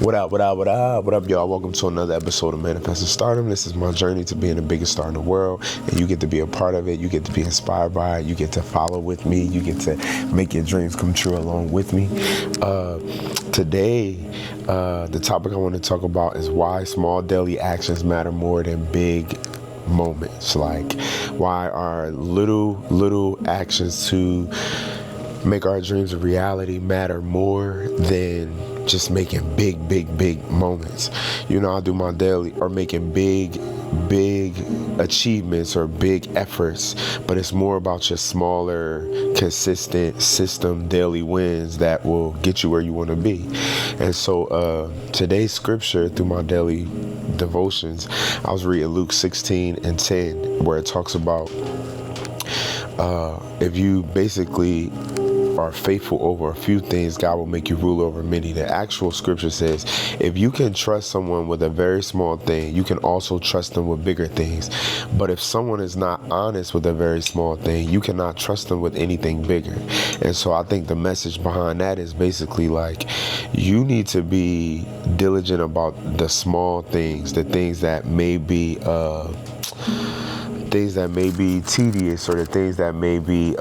What up, what up, what up, what up, y'all? Welcome to another episode of Manifesting Stardom. This is my journey to being the biggest star in the world, and you get to be a part of it. You get to be inspired by it. You get to follow with me. You get to make your dreams come true along with me. Today, the topic I want to talk about is why small daily actions matter more than big moments. Like, why our little actions to make our dreams a reality matter more than just making big moments. I do my daily or making big achievements or big efforts, but it's more about your smaller, consistent system daily wins that will get you where you want to be. And so today's scripture through my daily devotions, I was reading Luke 16:10, where it talks about if you basically are faithful over a few things, God will make you rule over many. The actual scripture says, if you can trust someone with a very small thing, you can also trust them with bigger things. But if someone is not honest with a very small thing, you cannot trust them with anything bigger. And so I think the message behind that is basically like, you need to be diligent about the small things, the things that may be tedious, or the things that may be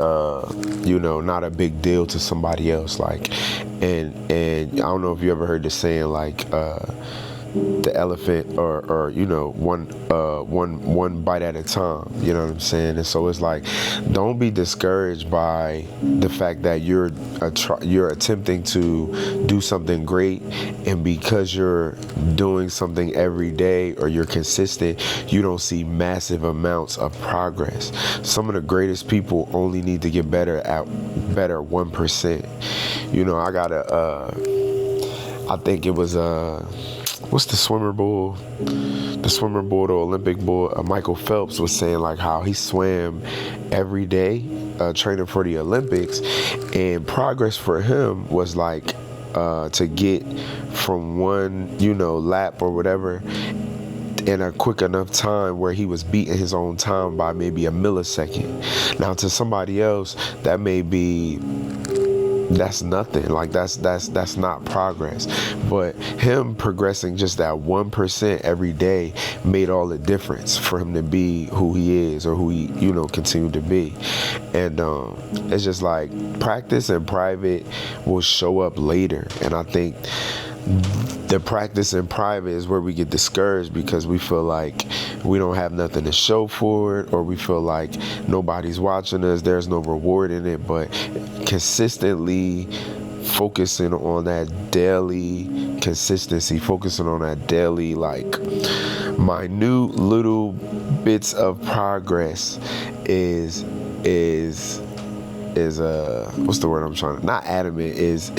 not a big deal to somebody else. Like, and I don't know if you ever heard the saying, like, the elephant or one bite at a time, you know what I'm saying? And so it's like, don't be discouraged by the fact that you're attempting to do something great, and because you're doing something every day or you're consistent, you don't see massive amounts of progress. Some of the greatest people only need to get better 1%. I think it was what's the swimmer bull? The swimmer bull, the Olympic bull, Michael Phelps was saying like how he swam every day, training for the Olympics, and progress for him was like to get from one, lap or whatever in a quick enough time where he was beating his own time by maybe a millisecond. Now to somebody else, that's nothing. Like that's not progress. But him progressing just that 1% every day made all the difference for him to be who he is, or who he continued to be. And it's just like, practice in private will show up later. And I think the practice in private is where we get discouraged, because we feel like we don't have nothing to show for it, or we feel like nobody's watching us, there's no reward in it. But consistently focusing on that daily consistency, focusing on that daily, like, minute little bits of progress is what's the word I'm trying to, not adamant, is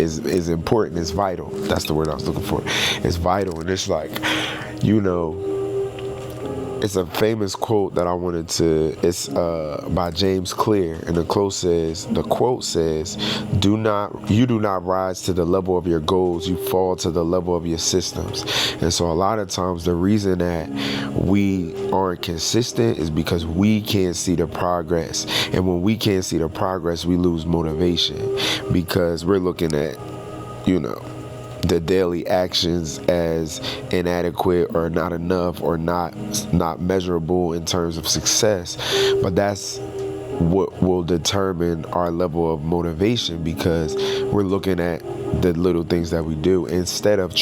important, is vital. That's the word I was looking for. It's vital. And it's like, it's a famous quote that I wanted to, it's by James Clear, and the quote says, you do not rise to the level of your goals, you fall to the level of your systems. And so a lot of times the reason that we aren't consistent is because we can't see the progress. And when we can't see the progress, we lose motivation, because we're looking at, the daily actions as inadequate or not enough or not measurable in terms of success. But that's what will determine our level of motivation, because we're looking at the little things that we do instead of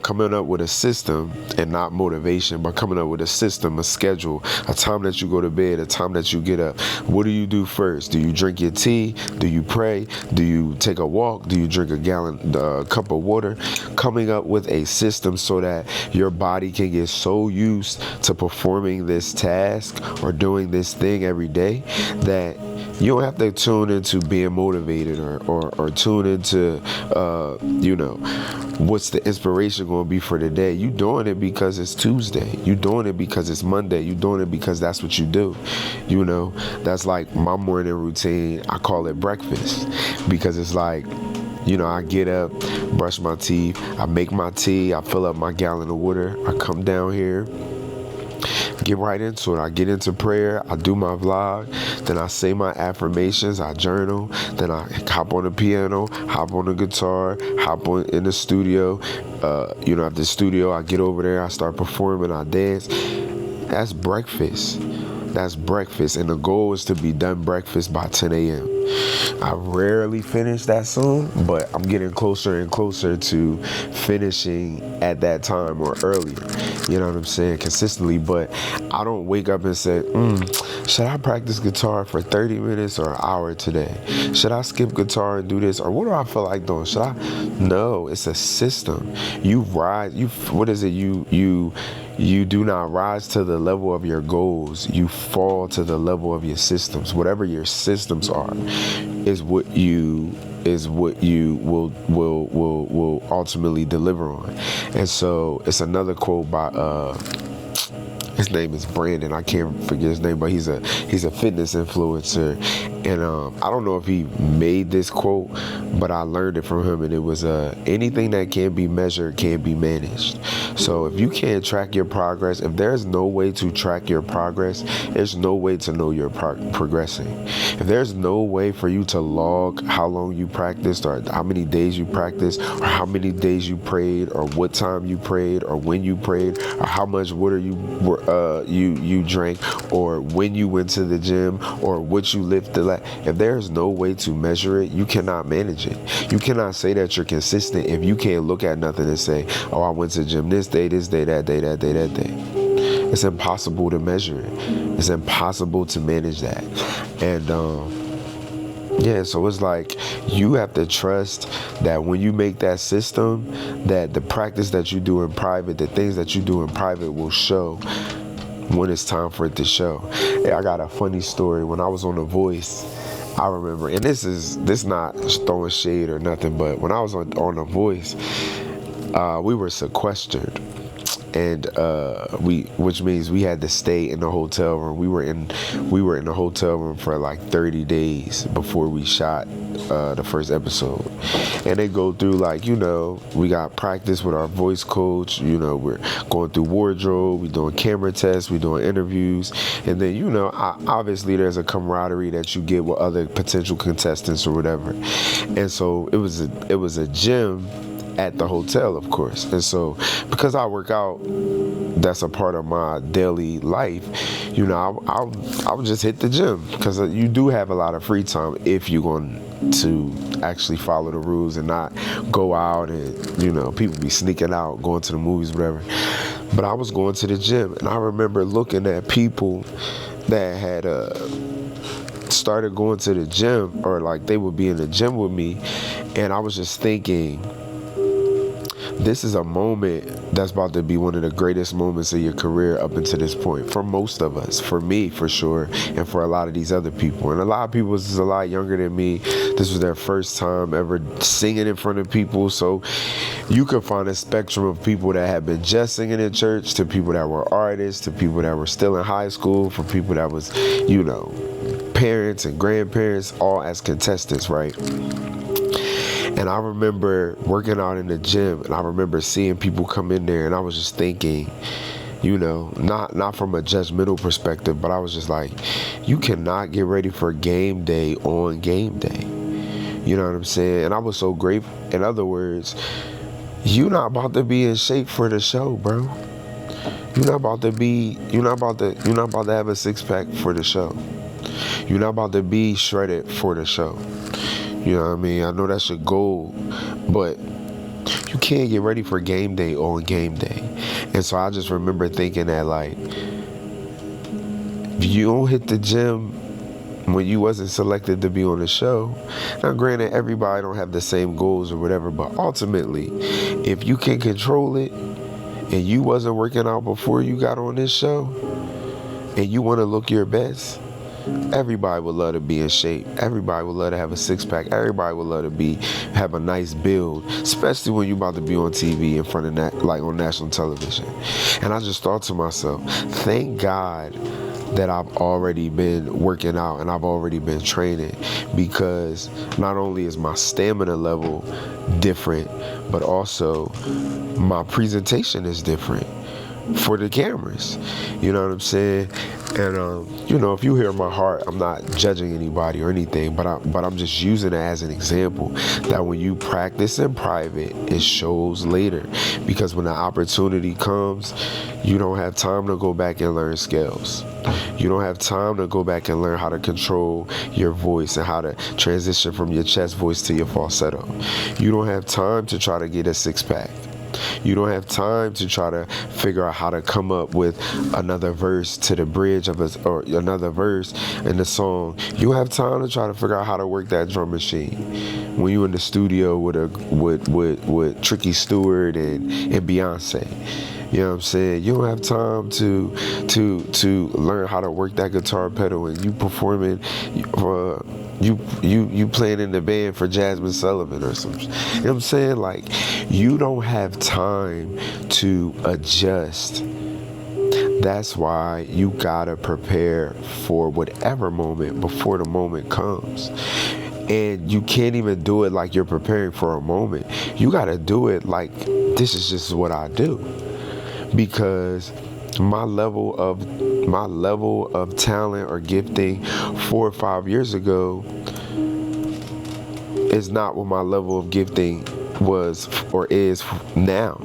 coming up with a system and not motivation, but coming up with a system, a schedule, a time that you go to bed, a time that you get up. What do you do first? Do you drink your tea? Do you pray? Do you take a walk? Do you drink a cup of water? Coming up with a system so that your body can get so used to performing this task or doing this thing every day that you don't have to tune into being motivated or tune into, what's the inspiration going to be for the day. You doing it because it's Tuesday. You doing it because it's Monday. You doing it because that's what you do. That's like my morning routine. I call it breakfast, because it's like, I get up, brush my teeth, I make my tea, I fill up my gallon of water, I come down here, get right into it. I get into prayer, I do my vlog, then I say my affirmations, I journal, then I hop on the piano, hop on the guitar, hop on in the studio. At the studio, I get over there, I start performing, I dance. That's breakfast. That's breakfast, and the goal is to be done breakfast by 10 a.m. I rarely finish that song, but I'm getting closer and closer to finishing at that time or earlier. You know what I'm saying? Consistently, but I don't wake up and say, should I practice guitar for 30 minutes or an hour today? Should I skip guitar and do this? Or what do I feel like doing? Should I? No, it's a system. You rise, you do not rise to the level of your goals. You fall to the level of your systems. Whatever your systems are is what you will ultimately deliver on. And so it's another quote by his name is Brandon. I can't forget his name, but he's a fitness influencer. And I don't know if he made this quote, but I learned it from him, and it was anything that can be measured can be managed. So if you can't track your progress, if there's no way to track your progress, there's no way to know you're progressing. If there's no way for you to log how long you practiced, or how many days you practiced, or how many days you prayed, or what time you prayed, or when you prayed, or how much water you drank, or when you went to the gym, or what you lifted. If there's no way to measure it, you cannot manage it. You cannot say that you're consistent if you can't look at nothing and say, oh, I went to the gym this day, that day. It's impossible to measure it. It's impossible to manage that. And so it's like you have to trust that when you make that system, that the practice that you do in private, the things that you do in private will show when it's time for it to show. Hey, I got a funny story. When I was on The Voice, I remember, and this not throwing shade or nothing, but when I was on The Voice, we were sequestered, and which means we had to stay in the hotel room. We were in the hotel room for like 30 days before we shot the first episode. And they go through, like, we got practice with our voice coach, we're going through wardrobe, we're doing camera tests, we're doing interviews, and then obviously there's a camaraderie that you get with other potential contestants or whatever. And so it was a gym at the hotel, of course. And so because I work out, that's a part of my daily life, I would just hit the gym, because you do have a lot of free time if you're going to actually follow the rules and not go out and, people be sneaking out, going to the movies, whatever. But I was going to the gym, and I remember looking at people that had started going to the gym, or like they would be in the gym with me, and I was just thinking, this is a moment that's about to be one of the greatest moments of your career up until this point. For most of us, for me, for sure, and for a lot of these other people. And a lot of people is a lot younger than me. This was their first time ever singing in front of people. So you could find a spectrum of people that have been just singing in church, to people that were artists, to people that were still in high school, for people that was, parents and grandparents, all as contestants, right? And I remember working out in the gym, and I remember seeing people come in there, and I was just thinking, not from a judgmental perspective, but I was just like, you cannot get ready for game day on game day. You know what I'm saying? And I was so grateful. In other words, you're not about to be in shape for the show, bro. You're not about to have a six-pack for the show. You're not about to be shredded for the show. You know what I mean? I know that's your goal, but you can't get ready for game day on game day. And so I just remember thinking that, like, if you don't hit the gym when you wasn't selected to be on the show, now granted, everybody don't have the same goals or whatever, but ultimately, if you can control it and you wasn't working out before you got on this show and you want to look your best, everybody would love to be in shape. Everybody would love to have a six-pack. Everybody would love to have a nice build, especially when you're about to be on TV in front of that, like on national television. And I just thought to myself, thank God that I've already been working out and I've already been training, because not only is my stamina level different, but also my presentation is different. for the cameras. You know what I'm saying? And if you hear my heart, I'm not judging anybody or anything, but I'm just using it as an example that when you practice in private, it shows later, because when the opportunity comes, you don't have time to go back and learn scales. You don't have time to go back and learn how to control your voice and how to transition from your chest voice to your falsetto. You don't have time to try to get a six-pack. You don't have time to try to figure out how to come up with another verse to the bridge or another verse in the song. You have time to try to figure out how to work that drum machine when you're in the studio with Tricky Stewart and Beyonce. You know what I'm saying? You don't have time to learn how to work that guitar pedal, and you performing you playing in the band for Jasmine Sullivan or something. You know what I'm saying? Like, you don't have time to adjust. That's why you gotta prepare for whatever moment before the moment comes. And you can't even do it like you're preparing for a moment. You gotta do it like, this is just what I do. Because my level of talent or gifting 4 or 5 years ago is not what my level of gifting was or is now.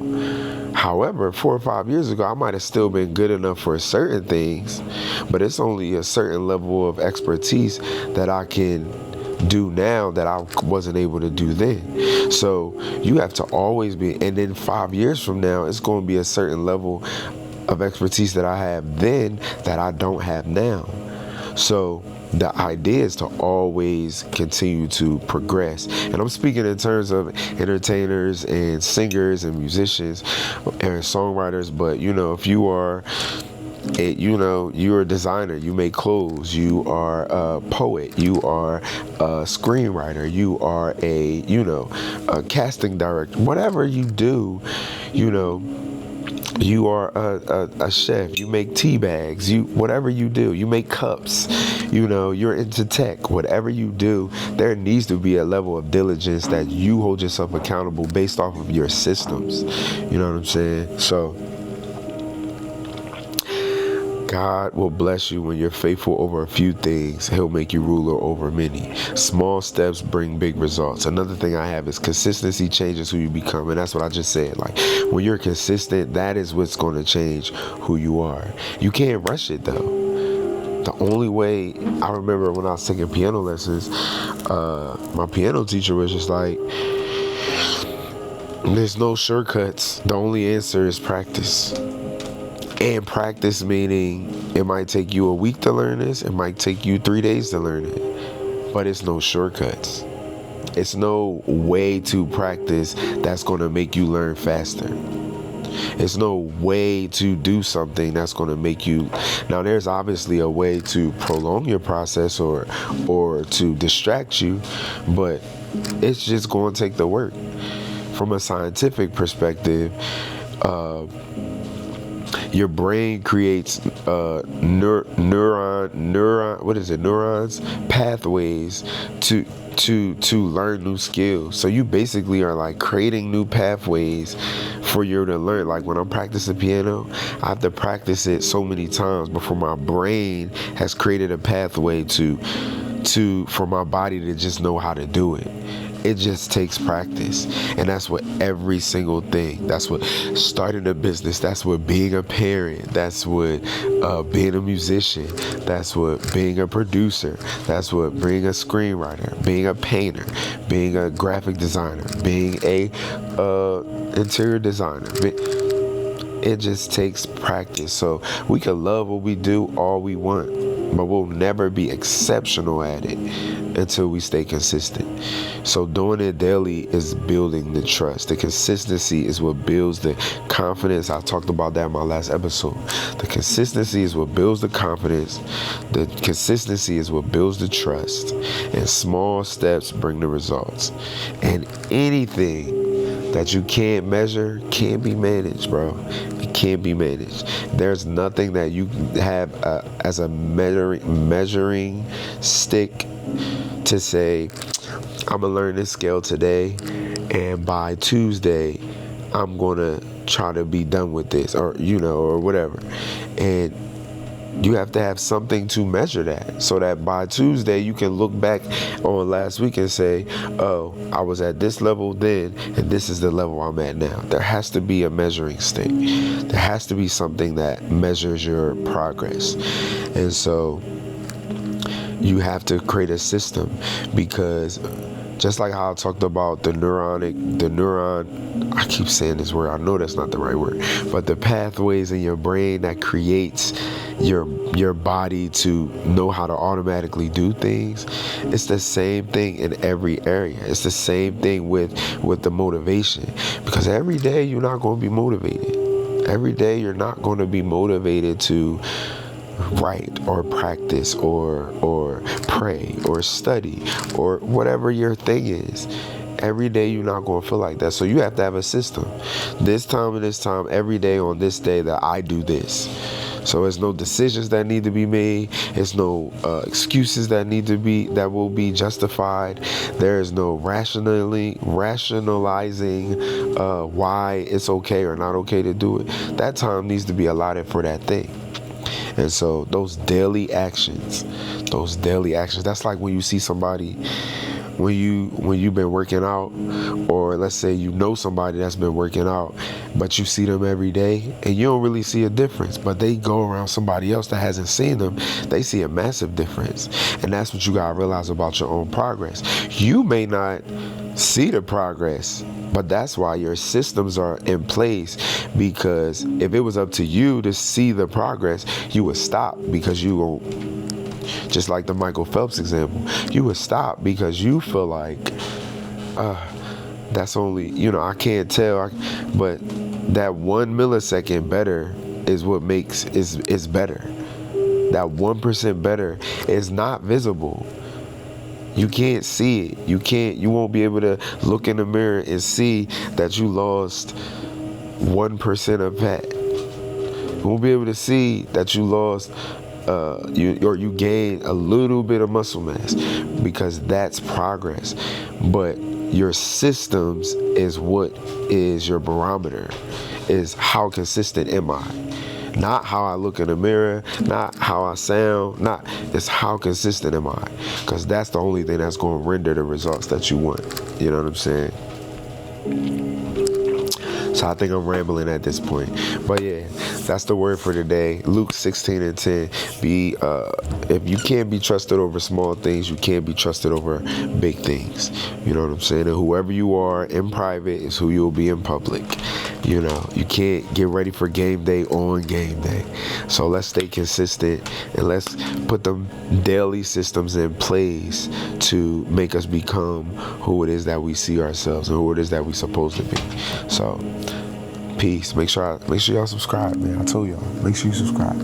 However, 4 or 5 years ago, I might have still been good enough for certain things, but it's only a certain level of expertise that I can do now that I wasn't able to do then. So you have to always be, and then 5 years from now, it's going to be a certain level of expertise that I have then that I don't have now. So the idea is to always continue to progress. And I'm speaking in terms of entertainers and singers and musicians and songwriters, but if you are you're a designer, you make clothes, you are a poet, you are a screenwriter, you are a casting director, whatever you do, you are a chef, you make tea bags, whatever you do, you make cups, you're into tech, whatever you do, there needs to be a level of diligence that you hold yourself accountable based off of your systems. You know what I'm saying? So God will bless you when you're faithful over a few things. He'll make you ruler over many. Small steps bring big results. Another thing I have is consistency changes who you become. And that's what I just said. Like, when you're consistent, that is what's going to change who you are. You can't rush it, though. The only way, I remember when I was taking piano lessons, my piano teacher was just like, there's no shortcuts. The only answer is practice. And practice meaning it might take you a week to learn this, it might take you 3 days to learn it, but it's no shortcuts. It's no way to practice that's going to make you learn faster. It's no way to do something that's going to make you... Now, there's obviously a way to prolong your process or to distract you, but it's just going to take the work. From a scientific perspective, your brain creates neurons, pathways to learn new skills. So you basically are like creating new pathways for you to learn. Like when I'm practicing piano, I have to practice it so many times before my brain has created a pathway for my body to just know how to do it. It just takes practice. And that's what every single thing, that's what starting a business, that's what being a parent, that's what being a musician, that's what being a producer, that's what being a screenwriter, being a painter, being a graphic designer, being a interior designer. It just takes practice. So we can love what we do all we want, but we'll never be exceptional at it until we stay consistent. So doing it daily is building the trust. The consistency is what builds the confidence. I talked about that in my last episode. The consistency is what builds the confidence. The consistency is what builds the trust. And small steps bring the results. And anything that you can't measure can't be managed, bro. It can't be managed. There's nothing that you have as a measuring stick to say, I'm gonna learn this scale today, and by Tuesday I'm gonna try to be done with this, or or whatever. And you have to have something to measure that, so that by Tuesday you can look back on last week and say, oh, I was at this level then, and this is the level I'm at now. There has to be a measuring stick. There has to be something that measures your progress. And so you have to create a system, because just like how I talked about the neuron, I keep saying this word, I know that's not the right word, but the pathways in your brain that creates your body to know how to automatically do things. It's the same thing in every area. It's the same thing with the motivation, because every day you're not going to be motivated. Every day you're not going to be motivated to write or practice or pray or study or whatever your thing is. Every day you're not going to feel like that. So you have to have a system. This time and this time, every day on this day, that I do this. So there's no decisions that need to be made. There's no excuses that will be justified. There is no rationalizing why it's okay or not okay to do it. That time needs to be allotted for that thing. And so those daily actions, that's like when you see somebody, when you've been working out, or let's say somebody that's been working out, but you see them every day and you don't really see a difference, but they go around somebody else that hasn't seen them, they see a massive difference. And that's what you gotta realize about your own progress. You may not see the progress, but that's why your systems are in place, because if it was up to you to see the progress, you would stop, because you won't. Just like the Michael Phelps example, you would stop because you feel like, that's only, I can't tell, but that 1 millisecond better is what makes is better. That 1% better is not visible. You can't see it. You won't be able to look in the mirror and see that you lost 1% of fat. You won't be able to see that you lost you gain a little bit of muscle mass, because that's progress. But your systems is what is your barometer, is how consistent am I. Not how I look in the mirror, not how I sound, it's how consistent am I, because that's the only thing that's going to render the results that you want. You know what I'm saying? So I think I'm rambling at this point. But yeah, that's the word for today. Luke 16:10. If you can't be trusted over small things, you can't be trusted over big things. You know what I'm saying? And whoever you are in private is who you'll be in public. You can't get ready for game day on game day. So let's stay consistent, and let's put them daily systems in place to make us become who it is that we see ourselves and who it is that we're supposed to be. So peace. Make sure y'all subscribe, man. I told y'all, make sure you subscribe.